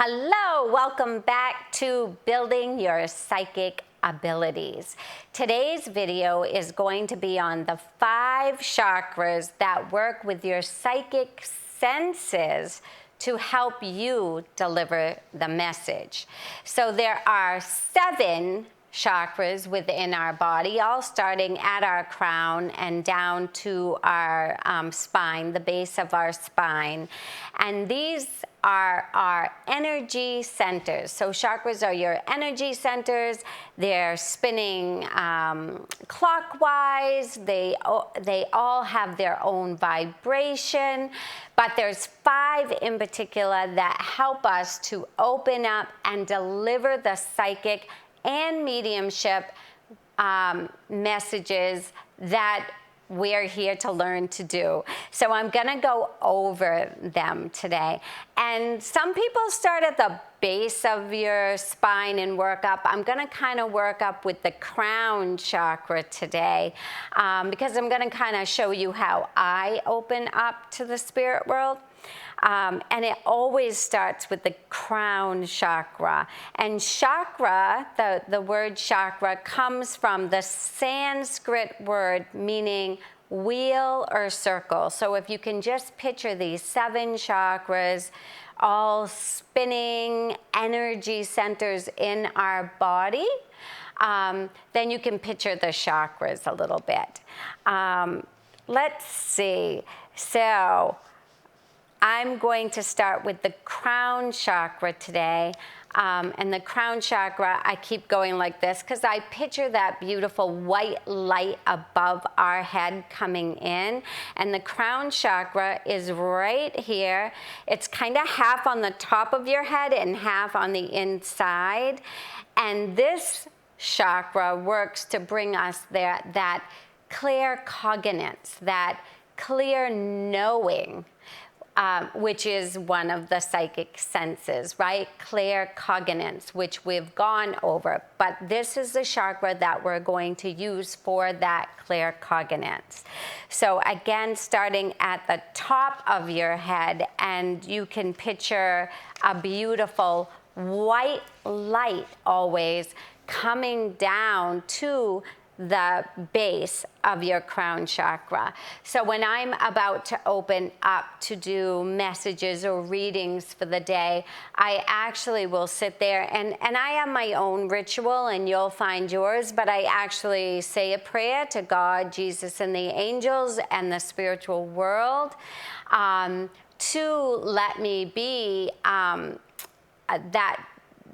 Hello, welcome back to Building Your Psychic Abilities. Today's video is going to be on the 5 chakras that work with your psychic senses to help you deliver the message. So there are 7 chakras within our body, all starting at our crown and down to our spine, the base of our spine. And these are our energy centers. So chakras are your energy centers. They're spinning clockwise. They all have their own vibration, but there's 5 in particular that help us to open up and deliver the psychic and mediumship messages that we're here to learn to do. So I'm gonna go over them today. And some people start at the base of your spine and work up. I'm gonna kind of work up with the crown chakra today because I'm gonna kind of show you how I open up to the spirit world. And it always starts with the crown chakra. And chakra, the word chakra, comes from the Sanskrit word meaning wheel or circle. So if you can just picture these 7 chakras, all spinning energy centers in our body, then you can picture the chakras a little bit. Let's see. So I'm going to start with the crown chakra today. And the crown chakra, I keep going like this because I picture that beautiful white light above our head coming in. And the crown chakra is right here. It's kind of half on the top of your head and half on the inside. And this chakra works to bring us there, that clairaudience, that clear knowing, which is one of the psychic senses, right? Clairaudience, which we've gone over. But this is the chakra that we're going to use for that clairaudience. So again, starting at the top of your head, and you can picture a beautiful white light always coming down to the base of your crown chakra. So when I'm about to open up to do messages or readings for the day, I actually will sit there and I have my own ritual and you'll find yours, but I actually say a prayer to God, Jesus, and the angels and the spiritual world to let me be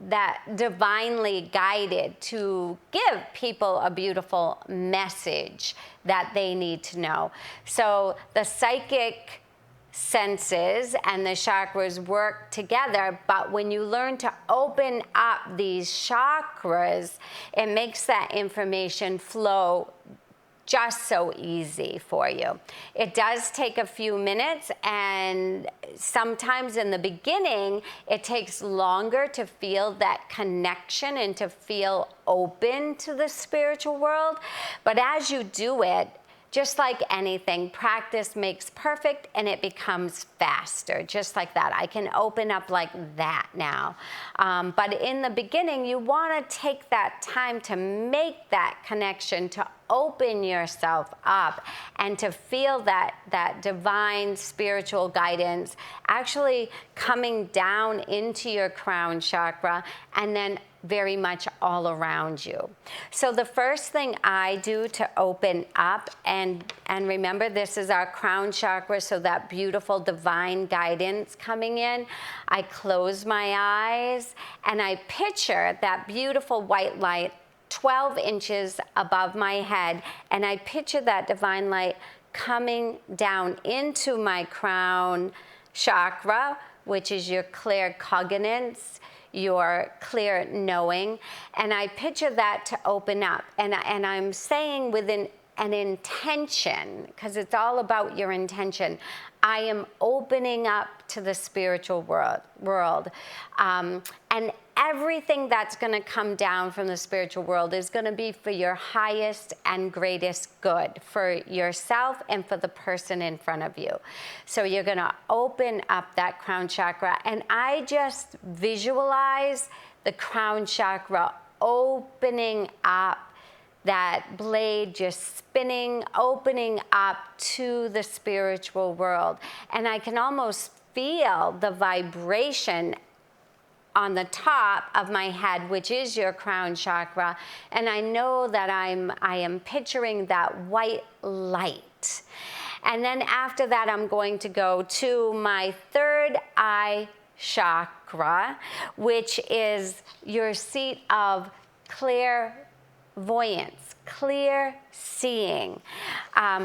that divinely guided to give people a beautiful message that they need to know. So the psychic senses and the chakras work together, but when you learn to open up these chakras, it makes that information flow just so easy for you. It does take a few minutes, and sometimes in the beginning, it takes longer to feel that connection and to feel open to the spiritual world. But as you do it, just like anything, practice makes perfect and it becomes faster, just like that. I can open up like that now. But in the beginning, you want to take that time to make that connection, to open yourself up and to feel that divine spiritual guidance actually coming down into your crown chakra and then very much all around you. So the first thing I do to open up, and remember this is our crown chakra, so that beautiful divine guidance coming in, I close my eyes and I picture that beautiful white light 12 inches above my head, and I picture that divine light coming down into my crown chakra, which is your clairaudience, your clear knowing, and I picture that to open up, and I'm saying with an intention, because it's all about your intention. I am opening up to the spiritual world. And everything that's going to come down from the spiritual world is going to be for your highest and greatest good, for yourself and for the person in front of you. So you're going to open up that crown chakra, and I just visualize the crown chakra opening up, that blade just spinning, opening up to the spiritual world. And I can almost feel the vibration on the top of my head, which is your crown chakra. And I know that I am picturing that white light. And then after that, I'm going to go to my third eye chakra, which is your seat of clairvoyance, clear seeing.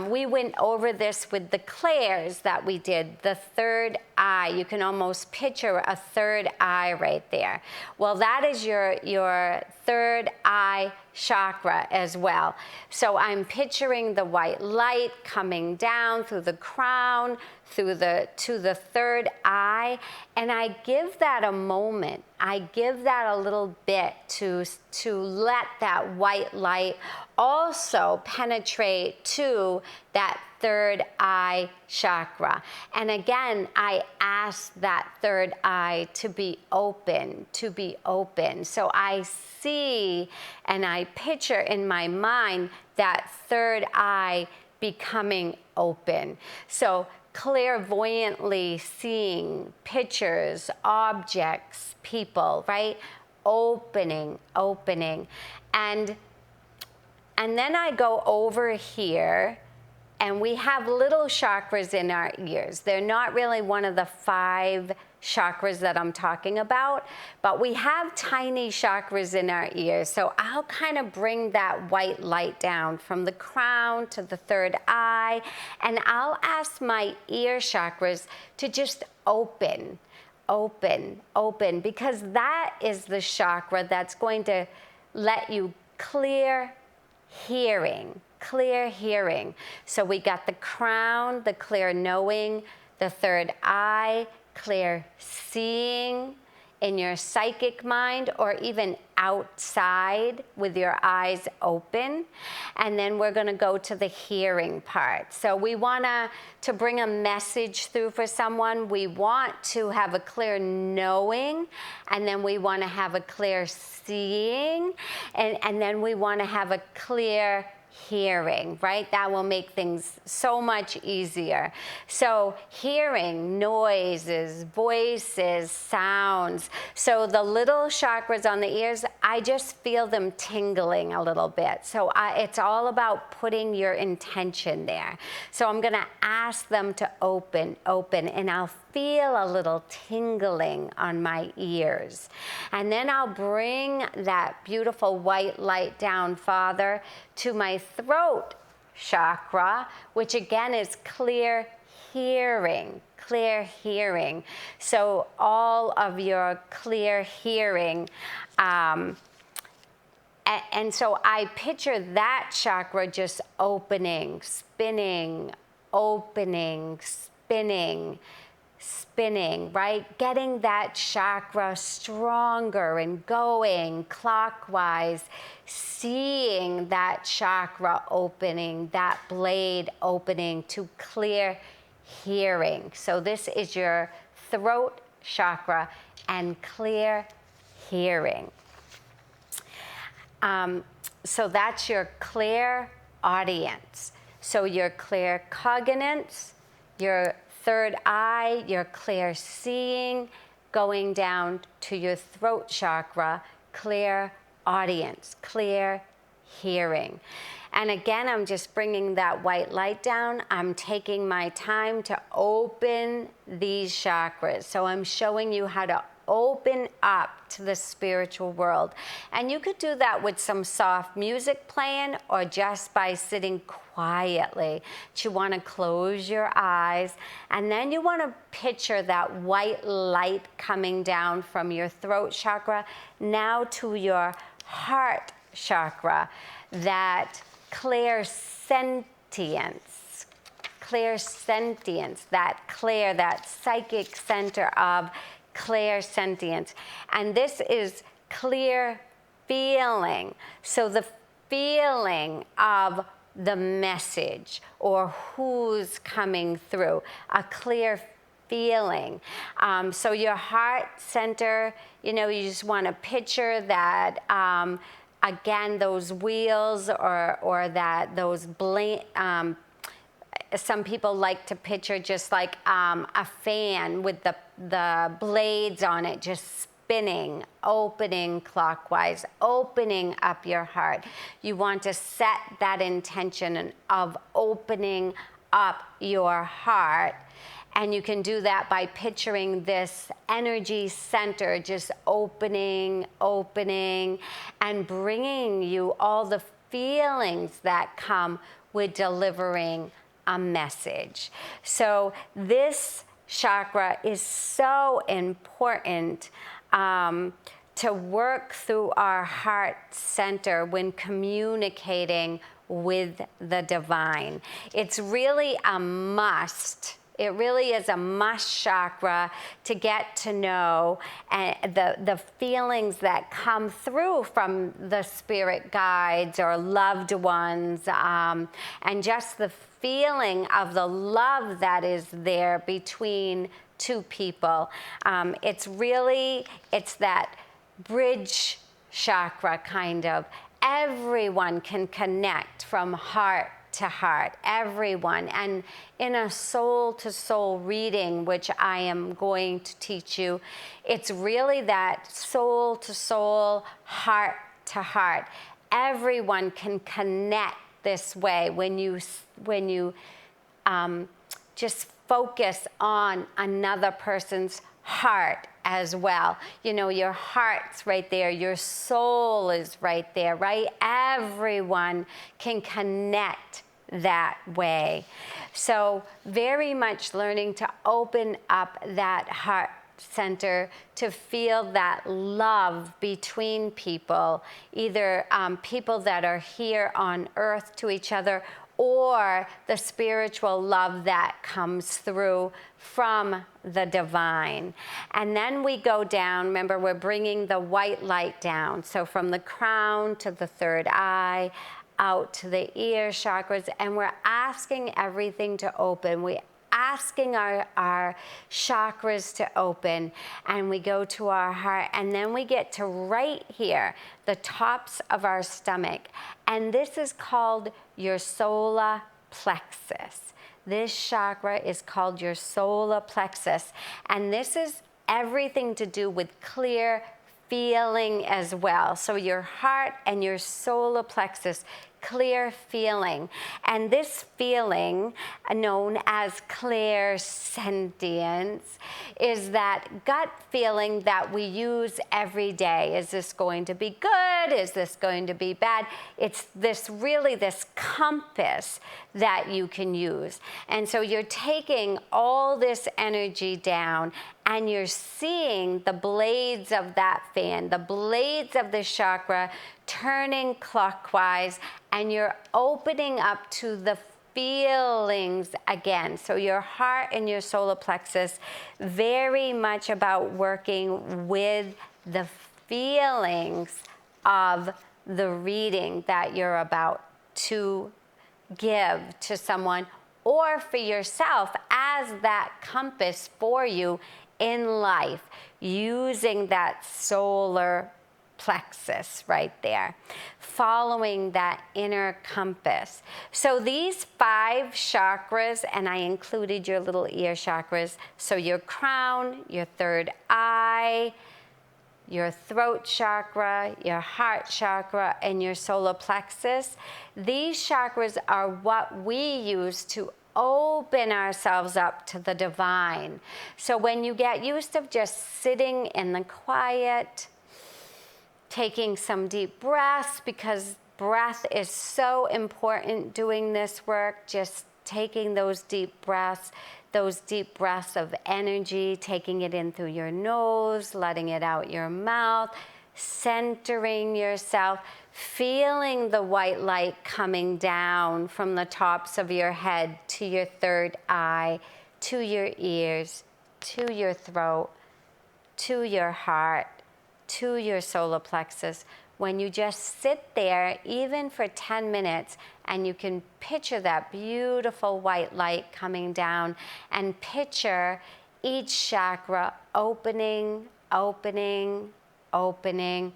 We went over this with the clairs that we did, the third eye. You can almost picture a third eye right there. Well, that is your third eye chakra as well. So I'm picturing the white light coming down through the crown, to the third eye, and I give that a moment. I give that a little bit to let that white light also penetrate to that third eye chakra. And again, I ask that third eye to be open, to be open. So I see and I picture in my mind that third eye becoming open. So clairvoyantly seeing pictures, objects, people, right? Opening. And then I go over here, and we have little chakras in our ears. They're not really one of the 5 chakras that I'm talking about, but we have tiny chakras in our ears. So I'll kind of bring that white light down from the crown to the third eye, and I'll ask my ear chakras to just open, because that is the chakra that's going to let you clear hearing. So we got the crown, the clear knowing, the third eye, clear seeing in your psychic mind, or even outside with your eyes open. And then we're going to go to the hearing part. So we want to bring a message through for someone. We want to have a clear knowing, and then we want to have a clear seeing, and then we want to have a clear hearing, right? That will make things so much easier. So hearing, noises, voices, sounds. So the little chakras on the ears, I just feel them tingling a little bit. So it's all about putting your intention there. So I'm going to ask them to open, and I'll feel a little tingling on my ears. And then I'll bring that beautiful white light down, Father, to my throat chakra, which again is clear hearing. So all of your clear hearing, and so I picture that chakra just opening, spinning, right? Getting that chakra stronger and going clockwise, seeing that chakra opening, that blade opening to clear hearing. So this is your throat chakra and clear hearing. So that's your clairaudience. So your claircognizance, your third eye, your clear seeing, going down to your throat chakra, clairaudience, clear hearing. And again, I'm just bringing that white light down. I'm taking my time to open these chakras. So I'm showing you how to open up to the spiritual world. And you could do that with some soft music playing, or just by sitting quietly. You want to close your eyes, and then you want to picture that white light coming down from your throat chakra now to your heart chakra, that clairsentience, clairsentience, that psychic center of clairsentience. And this is clear feeling. So the feeling of the message or who's coming through, a clear feeling. So your heart center, you just want to picture that, again, those wheels or that those some people like to picture just like a fan with the blades on it just spinning, opening clockwise, opening up your heart. You want to set that intention of opening up your heart. And you can do that by picturing this energy center just opening, and bringing you all the feelings that come with delivering a message. So this chakra is so important to work through our heart center when communicating with the divine. It's really a must. It really is a must chakra to get to know the feelings that come through from the spirit guides or loved ones, and just the feeling of the love that is there between two people. It's that bridge chakra kind of. Everyone can connect from heart to heart, everyone. And in a soul-to-soul reading, which I am going to teach you, it's really that soul-to-soul, heart-to-heart. Everyone can connect this way when you just focus on another person's heart as well. Your heart's right there, your soul is right there, right? Everyone can connect that way. So very much learning to open up that heart center to feel that love between people, either people that are here on earth to each other, or the spiritual love that comes through from the divine. And then we go down, remember we're bringing the white light down, so from the crown to the third eye, out to the ear chakras, and we're asking everything to open. We're asking our chakras to open, and we go to our heart, and then we get to right here, the tops of our stomach, and this is called your solar plexus. This chakra is called your solar plexus, and this is everything to do with clear feeling as well. So your heart and your solar plexus, clear feeling. And this feeling, known as clairsentience, is that gut feeling that we use every day. Is this going to be good? Is this going to be bad? It's this compass that you can use. And so you're taking all this energy down, and you're seeing the blades of that fan, the blades of the chakra turning clockwise, and you're opening up to the feelings again. So your heart and your solar plexus, very much about working with the feelings of the reading that you're about to give to someone or for yourself as that compass for you in life, using that solar plexus right there, following that inner compass. So these 5 chakras, and I included your little ear chakras, so your crown, your third eye, your throat chakra, your heart chakra, and your solar plexus, these chakras are what we use to open ourselves up to the divine. So when you get used to just sitting in the quiet, taking some deep breaths, because breath is so important doing this work, just taking those deep breaths of energy, taking it in through your nose, letting it out your mouth, centering yourself, feeling the white light coming down from the tops of your head to your third eye, to your ears, to your throat, to your heart, to your solar plexus. When you just sit there, even for 10 minutes, and you can picture that beautiful white light coming down, and picture each chakra opening, opening, opening,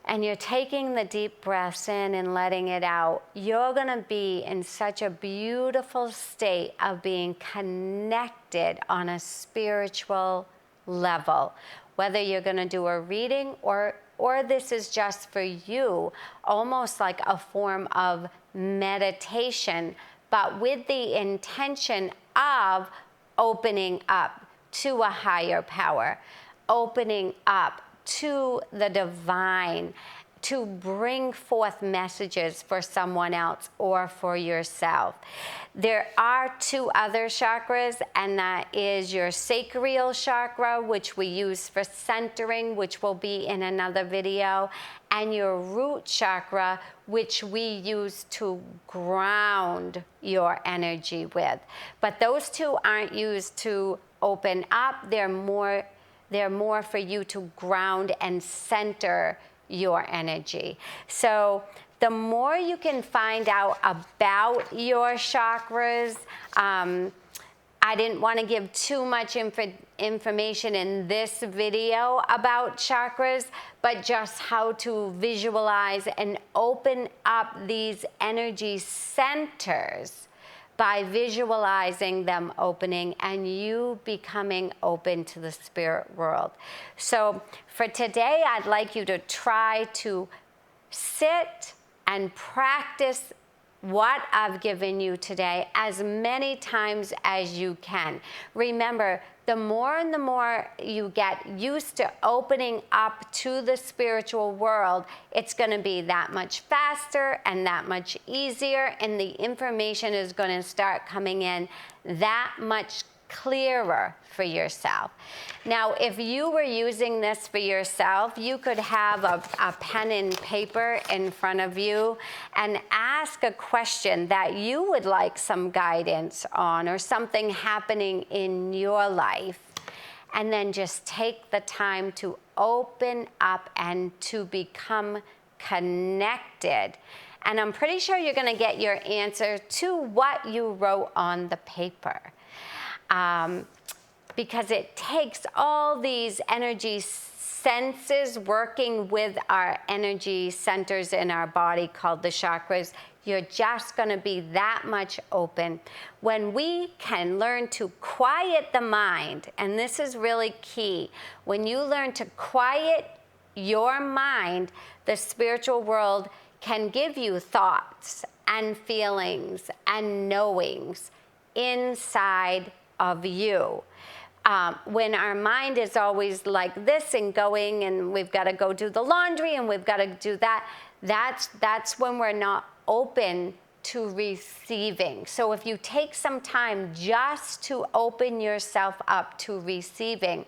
and you're taking the deep breaths in and letting it out, you're gonna be in such a beautiful state of being connected on a spiritual level. Whether you're gonna do a reading or this is just for you, almost like a form of meditation, but with the intention of opening up to a higher power, opening up to the divine, to bring forth messages for someone else or for yourself. There are 2 other chakras, and that is your sacral chakra, which we use for centering, which will be in another video, and your root chakra, which we use to ground your energy with. But those 2 aren't used to open up, they're more for you to ground and center your energy. So the more you can find out about your chakras, I didn't want to give too much information in this video about chakras, but just how to visualize and open up these energy centers by visualizing them opening and you becoming open to the spirit world. So for today, I'd like you to try to sit and practice what I've given you today as many times as you can. Remember, the more and the more you get used to opening up to the spiritual world, it's going to be that much faster and that much easier, and the information is going to start coming in that much clearer for yourself. Now, if you were using this for yourself, you could have a pen and paper in front of you and ask a question that you would like some guidance on, or something happening in your life, and then just take the time to open up and to become connected. And I'm pretty sure you're going to get your answer to what you wrote on the paper. Because it takes all these energy senses working with our energy centers in our body called the chakras. You're just going to be that much open. When we can learn to quiet the mind, and this is really key, when you learn to quiet your mind, the spiritual world can give you thoughts and feelings and knowings inside of you. When our mind is always like this and going, and we've got to go do the laundry and we've got to do that, that's when we're not open to receiving. So if you take some time just to open yourself up to receiving,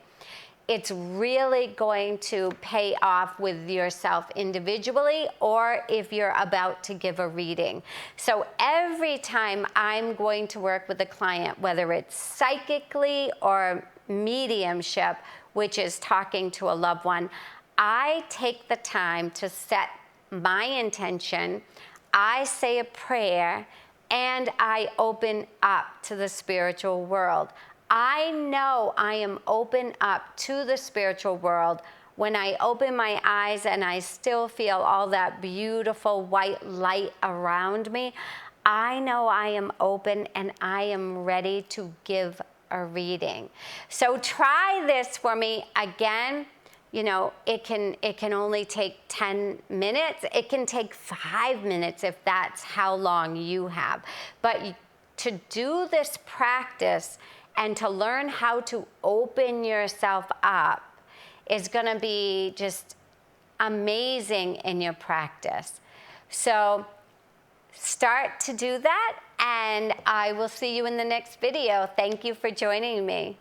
it's really going to pay off with yourself individually, or if you're about to give a reading. So every time I'm going to work with a client, whether it's psychically or mediumship, which is talking to a loved one, I take the time to set my intention, I say a prayer, and I open up to the spiritual world. I know I am open up to the spiritual world when I open my eyes and I still feel all that beautiful white light around me. I know I am open and I am ready to give a reading. So try this for me. Again, you know, it can only take 10 minutes. It can take 5 minutes if that's how long you have. But to do this practice and to learn how to open yourself up is going to be just amazing in your practice. So start to do that, and I will see you in the next video. Thank you for joining me.